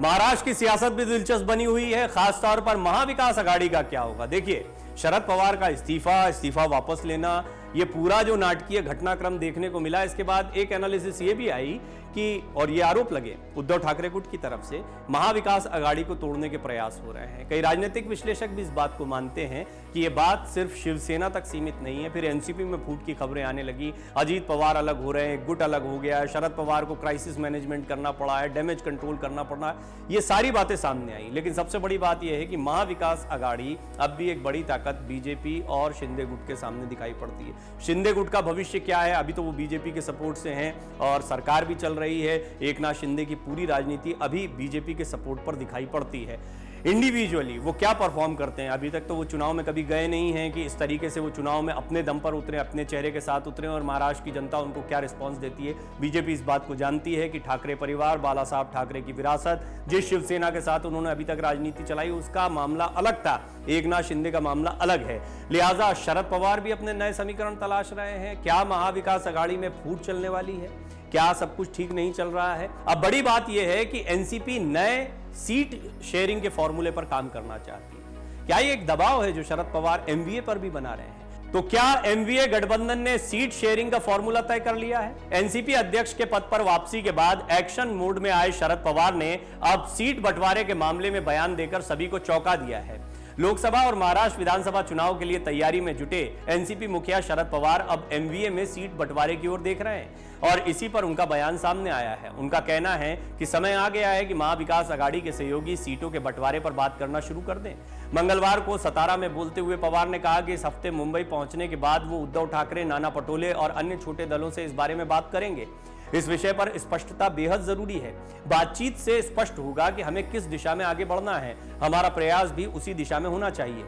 महाराष्ट्र की सियासत भी दिलचस्प बनी हुई है, खासतौर पर महाविकास आघाड़ी का क्या होगा। देखिए, शरद पवार का इस्तीफा वापस लेना, ये पूरा जो नाटकीय घटनाक्रम देखने को मिला। इसके बाद एक एनालिसिस ये भी आई कि, और ये आरोप लगे उद्धव ठाकरे गुट की तरफ से, महाविकास आघाड़ी को तोड़ने के प्रयास हो रहे हैं। कई राजनीतिक विश्लेषक भी इस बात को मानते हैं कि ये बात सिर्फ शिवसेना तक सीमित नहीं है। फिर एनसीपी में फूट की खबरें आने लगी, अजीत पवार अलग हो रहे हैं, गुट अलग हो गया है, शरद पवार को क्राइसिस मैनेजमेंट करना पड़ा है, डैमेज कंट्रोल करना पड़ा है, ये सारी बातें सामने आई। लेकिन सबसे बड़ी बात यह है कि महाविकास आघाड़ी अब भी एक बड़ी ताकत बीजेपी और शिंदे गुट के सामने दिखाई पड़ती है। शिंदे गुट का भविष्य क्या है? अभी तो वो बीजेपी के सपोर्ट से हैं और सरकार भी चल रही है। एकनाथ शिंदे की पूरी राजनीति अभी बीजेपी के सपोर्ट पर दिखाई पड़ती है। इंडिविजुअली वो क्या परफॉर्म करते हैं, अभी तक तो वो चुनाव में कभी गए नहीं हैं कि इस तरीके से वो चुनाव में अपने दम पर उतरे, अपने चेहरे के साथ उतरे, और महाराष्ट्र की जनता उनको क्या रिस्पांस देती है। बीजेपी इस बात को जानती है कि ठाकरे परिवार, बाला साहब ठाकरे की विरासत, जिस शिवसेना के साथ उन्होंने अभी तक राजनीति चलाई, उसका मामला अलग था, एकनाथ शिंदे का मामला अलग है। लिहाजा शरद पवार भी अपने नए समीकरण तलाश रहे हैं। क्या महाविकास आघाड़ी में फूट चलने वाली है? क्या सब कुछ ठीक नहीं चल रहा है? अब बड़ी बात यह है कि एनसीपी नए सीट शेयरिंग के फॉर्मूले पर काम करना चाहती है। क्या ये एक दबाव है जो शरद पवार एमवीए पर भी बना रहे हैं? तो क्या एमवीए गठबंधन ने सीट शेयरिंग का फॉर्मूला तय कर लिया है? एनसीपी अध्यक्ष के पद पर वापसी के बाद एक्शन मोड में आए शरद पवार ने अब सीट बंटवारे के मामले में बयान देकर सभी को चौंका दिया है। लोकसभा और महाराष्ट्र विधानसभा चुनाव के लिए तैयारी में जुटे एनसीपी मुखिया शरद पवार अब एमवीए में सीट बंटवारे की ओर देख रहे हैं और इसी पर उनका बयान सामने आया है। उनका कहना है कि समय आ गया है कि महाविकास आघाड़ी के सहयोगी सीटों के बंटवारे पर बात करना शुरू कर दें। मंगलवार को सतारा में बोलते हुए पवार ने कहा कि इस हफ्ते मुंबई पहुंचने के बाद वो उद्धव ठाकरे, नाना पटोले और अन्य छोटे दलों से इस बारे में बात करेंगे। इस विषय पर स्पष्टता बेहद जरूरी है। बातचीत से स्पष्ट होगा कि हमें किस दिशा में आगे बढ़ना है। हमारा प्रयास भी उसी दिशा में होना चाहिए।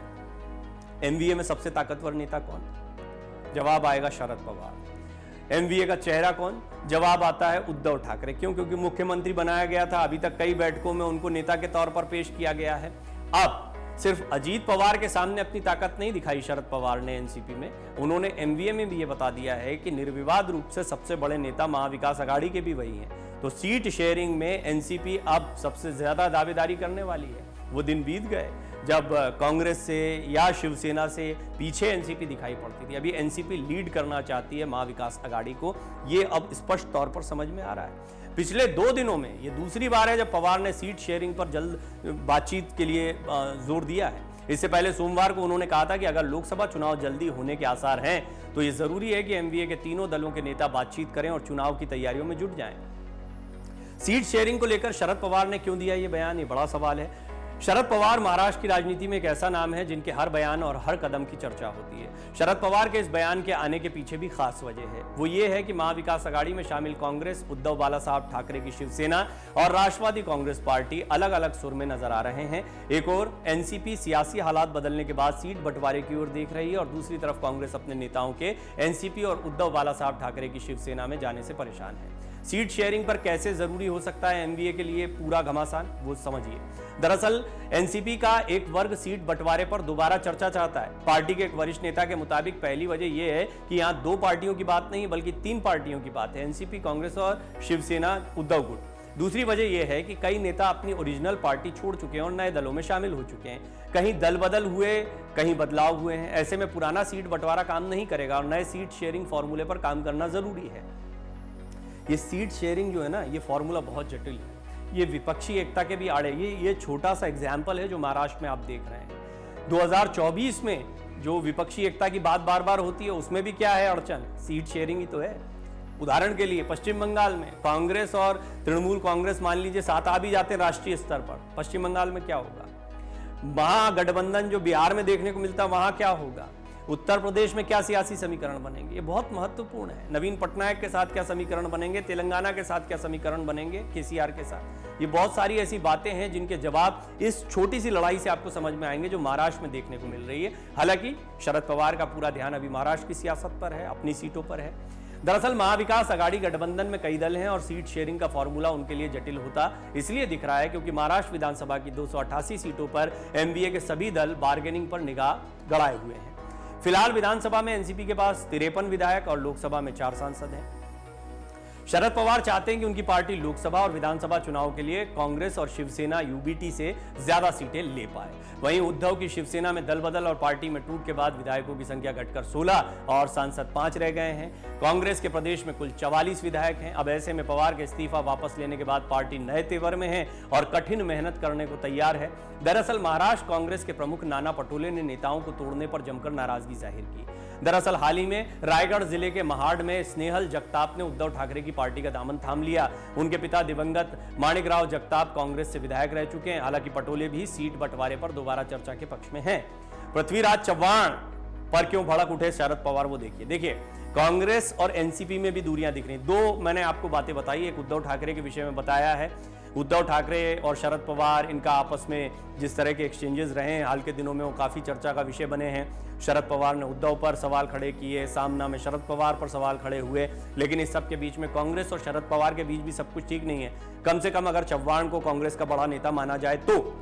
एमवीए में सबसे ताकतवर नेता कौन? जवाब आएगा शरद पवार। एमवीए का चेहरा कौन? जवाब आता है उद्धव ठाकरे। क्यों? क्योंकि मुख्यमंत्री बनाया गया था, अभी तक कई बैठकों में उनको नेता के तौर पर पेश किया गया है। अब सिर्फ अजीत पवार के सामने अपनी ताकत नहीं दिखाई शरद पवार ने एनसीपी में, उन्होंने एमवीए में भी ये बता दिया है कि निर्विवाद रूप से सबसे बड़े नेता महाविकास आघाड़ी के भी वही हैं। तो सीट शेयरिंग में एनसीपी अब सबसे ज्यादा दावेदारी करने वाली है। वो दिन बीत गए जब कांग्रेस से या शिवसेना से पीछे एनसीपी दिखाई पड़ती थी। अभी एनसीपी लीड करना चाहती है महाविकास आघाड़ी को, ये अब स्पष्ट तौर पर समझ में आ रहा है। पिछले 2 दिनों में ये दूसरी बार है जब पवार ने सीट शेयरिंग पर जल्द बातचीत के लिए जोर दिया है। इससे पहले सोमवार को उन्होंने कहा था कि अगर लोकसभा चुनाव जल्दी होने के आसार हैं तो ये जरूरी है कि एमवीए के तीनों दलों के नेता बातचीत करें और चुनाव की तैयारियों में जुट जाएं। सीट शेयरिंग को लेकर शरद पवार ने क्यों दिया ये बयान, ये बड़ा सवाल है। शरद पवार महाराष्ट्र की राजनीति में एक ऐसा नाम है जिनके हर बयान और हर कदम की चर्चा होती है। शरद पवार के इस बयान के आने के पीछे भी खास वजह है। वो ये है कि महाविकास आघाड़ी में शामिल कांग्रेस, उद्धव बाला साहब ठाकरे की शिवसेना और राष्ट्रवादी कांग्रेस पार्टी अलग अलग सुर में नजर आ रहे हैं। एक और एनसीपी सियासी हालात बदलने के बाद सीट बंटवारे की ओर देख रही है और दूसरी तरफ कांग्रेस अपने नेताओं के एनसीपी और उद्धव बाला साहब ठाकरे की शिवसेना में जाने से परेशान है। सीट शेयरिंग पर कैसे जरूरी हो सकता है एमवीए के लिए पूरा घमासान, वो समझिए। दरअसल एनसीपी का एक वर्ग सीट बंटवारे पर दोबारा चर्चा चाहता है। पार्टी के एक वरिष्ठ नेता के मुताबिक पहली वजह यह है कि यहां 2 पार्टियों की बात नहीं बल्कि 3 पार्टियों की बात है, एनसीपी, कांग्रेस और शिवसेना उद्धव गुट। दूसरी वजह यह है कि कई नेता अपनी ओरिजिनल पार्टी छोड़ चुके हैं और नए दलों में शामिल हो चुके हैं। कहीं दल बदल हुए, कहीं बदलाव हुए हैं। ऐसे में पुराना सीट बंटवारा काम नहीं करेगा और नए सीट शेयरिंग फॉर्मूले पर काम करना जरूरी है। ये सीट शेयरिंग जो है ना, ये फॉर्मूला बहुत जटिल है। ये विपक्षी एकता के भी आड़े, ये छोटा सा एग्जाम्पल है जो महाराष्ट्र में आप देख रहे हैं। 2024 में जो विपक्षी एकता की बात बार बार होती है उसमें भी क्या है अड़चन? सीट शेयरिंग ही तो है। उदाहरण के लिए पश्चिम बंगाल में कांग्रेस और तृणमूल कांग्रेस मान लीजिए साथ आ भी जाते हैं राष्ट्रीय स्तर पर, पश्चिम बंगाल में क्या होगा? महागठबंधन जो बिहार में देखने को मिलता वहां क्या होगा? उत्तर प्रदेश में क्या सियासी समीकरण बनेंगे? ये बहुत महत्वपूर्ण है। नवीन पटनायक के साथ क्या समीकरण बनेंगे? तेलंगाना के साथ क्या समीकरण बनेंगे? केसीआर के साथ? ये बहुत सारी ऐसी बातें हैं जिनके जवाब इस छोटी सी लड़ाई से आपको समझ में आएंगे जो महाराष्ट्र में देखने को मिल रही है। हालांकि शरद पवार का पूरा ध्यान अभी महाराष्ट्र की सियासत पर है, अपनी सीटों पर है। दरअसल महाविकास आघाड़ी गठबंधन में कई दल हैं और सीट शेयरिंग का फॉर्मूला उनके लिए जटिल होता इसलिए दिख रहा है क्योंकि महाराष्ट्र विधानसभा की 288 सीटों पर एमवीए के सभी दल बार्गेनिंग पर निगाह गड़ाए हुए हैं। फिलहाल विधानसभा में एनसीपी के पास 53 विधायक और लोकसभा में 4 सांसद हैं। शरद पवार चाहते हैं कि उनकी पार्टी लोकसभा और विधानसभा चुनाव के लिए कांग्रेस और शिवसेना यूबीटी से ज्यादा सीटें ले पाए। वहीं उद्धव की शिवसेना में दल बदल और पार्टी में टूट के बाद विधायकों की संख्या घटकर 16 और सांसद 5 रह गए हैं। कांग्रेस के प्रदेश में कुल 44 विधायक हैं। अब ऐसे में पवार के इस्तीफा वापस लेने के बाद पार्टी नए तेवर में है और कठिन मेहनत करने को तैयार है। दरअसल महाराष्ट्र कांग्रेस के प्रमुख नाना पटोले ने नेताओं को तोड़ने पर जमकर नाराजगी जाहिर की। दरअसल हाल ही में रायगढ़ जिले के महाड़ में स्नेहल जगताप ने उद्धव ठाकरे की पार्टी का दामन थाम लिया। उनके पिता दिवंगत माणिकराव जगताप कांग्रेस से विधायक रह चुके हैं। हालांकि पटोले भी सीट बंटवारे पर दोबारा चर्चा के पक्ष में हैं। पृथ्वीराज चव्हाण पर क्यों भड़क उठे शरद पवार, वो देखिए कांग्रेस और एनसीपी में भी दूरियां दिख रही। दो मैंने आपको बातें बताई, एक उद्धव ठाकरे के विषय में बताया है। उद्धव ठाकरे और शरद पवार, इनका आपस में जिस तरह के एक्सचेंजेस रहे हैं हाल के दिनों में, वो काफ़ी चर्चा का विषय बने हैं। शरद पवार ने उद्धव पर सवाल खड़े किए, सामना में शरद पवार पर सवाल खड़े हुए, लेकिन इस सब के बीच में कांग्रेस और शरद पवार के बीच भी सब कुछ ठीक नहीं है। कम से कम अगर चव्हाण को कांग्रेस का बड़ा नेता माना जाए तो।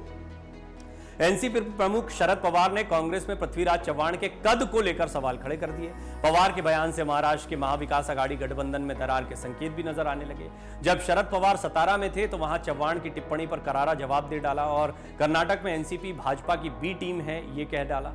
एनसीपी प्रमुख शरद पवार ने कांग्रेस में पृथ्वीराज चव्हाण के कद को लेकर सवाल खड़े कर दिए। पवार के बयान से महाराष्ट्र के महाविकास आघाड़ी गठबंधन में दरार के संकेत भी नजर आने लगे। जब शरद पवार सतारा में थे तो वहां चव्हाण की टिप्पणी पर करारा जवाब दे डाला और कर्नाटक में एनसीपी भाजपा की बी टीम है ये कह डाला।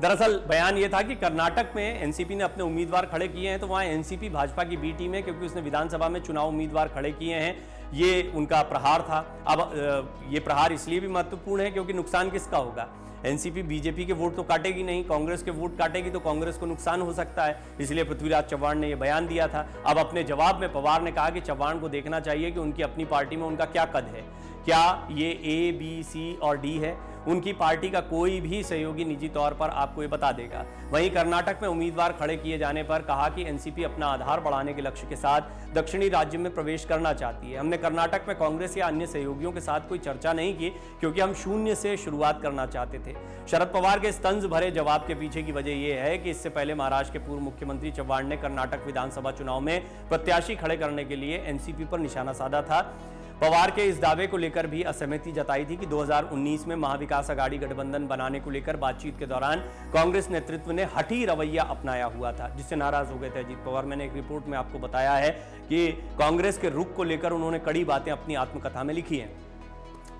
दरअसल बयान यह था कि कर्नाटक में एनसीपी ने अपने उम्मीदवार खड़े किए हैं तो वहां एनसीपी भाजपा की बी टीम है, क्योंकि उसने विधानसभा में चुनाव उम्मीदवार खड़े किए हैं। ये उनका प्रहार था। अब ये प्रहार इसलिए भी महत्वपूर्ण है क्योंकि नुकसान किसका होगा? एनसीपी बीजेपी के वोट तो काटेगी नहीं, कांग्रेस के वोट काटेगी तो कांग्रेस को नुकसान हो सकता है। इसलिए पृथ्वीराज चव्हाण ने यह बयान दिया था। अब अपने जवाब में पवार ने कहा कि चव्हाण को देखना चाहिए कि उनकी अपनी पार्टी में उनका क्या कद है, क्या ये ए बी सी और डी है। उनकी पार्टी का कोई भी सहयोगी निजी तौर पर आपको ये बता देगा। वहीं कर्नाटक में उम्मीदवार खड़े किए जाने पर कहा कि एनसीपी अपना आधार बढ़ाने के लक्ष्य के साथ दक्षिणी राज्य में प्रवेश करना चाहती है। हमने कर्नाटक में कांग्रेस या अन्य सहयोगियों के साथ कोई चर्चा नहीं की क्योंकि हम शून्य से शुरुआत करना चाहते थे। शरद पवार के इस तंज भरे जवाब के पीछे की वजह यह है कि इससे पहले महाराष्ट्र के पूर्व मुख्यमंत्री चव्हाण ने कर्नाटक विधानसभा चुनाव में प्रत्याशी खड़े करने के लिए एनसीपी पर निशाना साधा था। पवार के इस दावे को लेकर भी असहमति जताई थी कि 2019 में महाविकास आघाड़ी गठबंधन बनाने को लेकर बातचीत के दौरान कांग्रेस नेतृत्व ने हठी रवैया अपनाया हुआ था, जिससे नाराज हो गए थे अजीत पवार। मैंने एक रिपोर्ट में आपको बताया है कि कांग्रेस के रुख को लेकर उन्होंने कड़ी बातें अपनी आत्मकथा में लिखी हैं।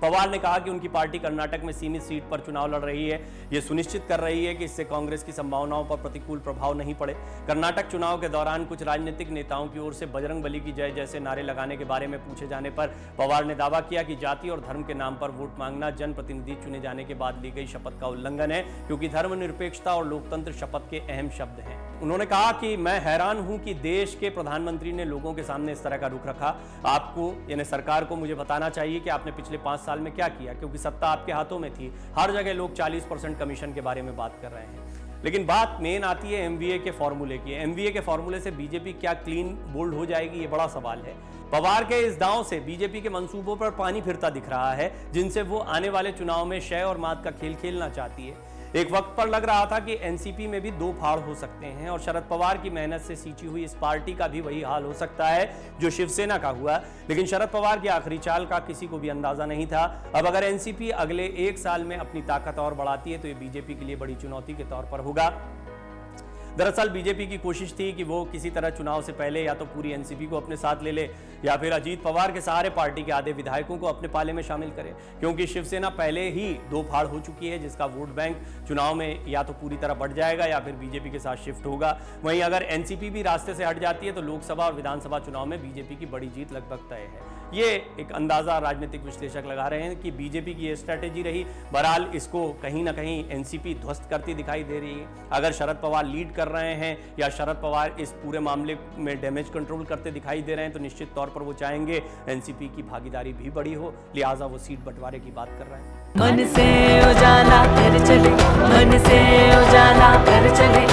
पवार ने कहा कि उनकी पार्टी कर्नाटक में सीमित सीट पर चुनाव लड़ रही है। यह सुनिश्चित कर रही है कि इससे कांग्रेस की संभावनाओं पर प्रतिकूल प्रभाव नहीं पड़े। कर्नाटक चुनाव के दौरान कुछ राजनीतिक नेताओं की ओर से बजरंग बली की जय जैसे नारे लगाने के बारे में पूछे जाने पर पवार ने दावा किया कि जाति और धर्म के नाम पर वोट मांगना जनप्रतिनिधि चुने जाने के बाद ली गई शपथ का उल्लंघन है, क्योंकि धर्मनिरपेक्षता और लोकतंत्र शपथ के अहम शब्द हैं। उन्होंने कहा कि मैं हैरान हूं कि देश के प्रधानमंत्री ने लोगों के सामने इस तरह का रुख रखा। आपको यानी सरकार को मुझे बताना चाहिए कि आपने पिछले 5 साल में क्या किया, क्योंकि सत्ता आपके हाथों में थी। हर जगह लोग 40% कमीशन के बारे में बात कर रहे हैं। लेकिन बात मेन आती है एमवीए के फॉर्मूले की। एमवीए के फॉर्मूले से बीजेपी क्या क्लीन बोल्ड हो जाएगी, ये बड़ा सवाल है। पवार के इस दांव से बीजेपी के मंसूबों पर पानी फिरता दिख रहा है, जिनसे वो आने वाले चुनाव में शय और मात का खेल खेलना चाहती है। एक वक्त पर लग रहा था कि एनसीपी में भी 2 फाड़ हो सकते हैं और शरद पवार की मेहनत से सींची हुई इस पार्टी का भी वही हाल हो सकता है जो शिवसेना का हुआ। लेकिन शरद पवार की आखिरी चाल का किसी को भी अंदाजा नहीं था। अब अगर एनसीपी अगले 1 साल में अपनी ताकत और बढ़ाती है तो ये बीजेपी के लिए बड़ी चुनौती के तौर पर होगा। दरअसल बीजेपी की कोशिश थी कि वो किसी तरह चुनाव से पहले या तो पूरी एनसीपी को अपने साथ ले ले या फिर अजीत पवार के सहारे पार्टी के आधे विधायकों को अपने पाले में शामिल करे, क्योंकि शिवसेना पहले ही 2 फाड़ हो चुकी है, जिसका वोट बैंक चुनाव में या तो पूरी तरह बढ़ जाएगा या फिर बीजेपी के साथ शिफ्ट होगा। वहीं अगर एनसीपी भी रास्ते से हट जाती है तो लोकसभा और विधानसभा चुनाव में बीजेपी की बड़ी जीत लगभग तय है। ये एक अंदाजा राजनीतिक विश्लेषक लगा रहे हैं कि बीजेपी की ये स्ट्रैटेजी रही। बहरहाल इसको कहीं ना कहीं एनसीपी ध्वस्त करती दिखाई दे रही है। अगर शरद पवार लीड कर रहे हैं या शरद पवार इस पूरे मामले में डैमेज कंट्रोल करते दिखाई दे रहे हैं तो निश्चित तौर पर वो चाहेंगे एनसीपी की भागीदारी भी बड़ी हो, लिहाजा वो सीट बंटवारे की बात कर रहे हैं। मन से उजाला कर चले, मन से उजाला कर चले।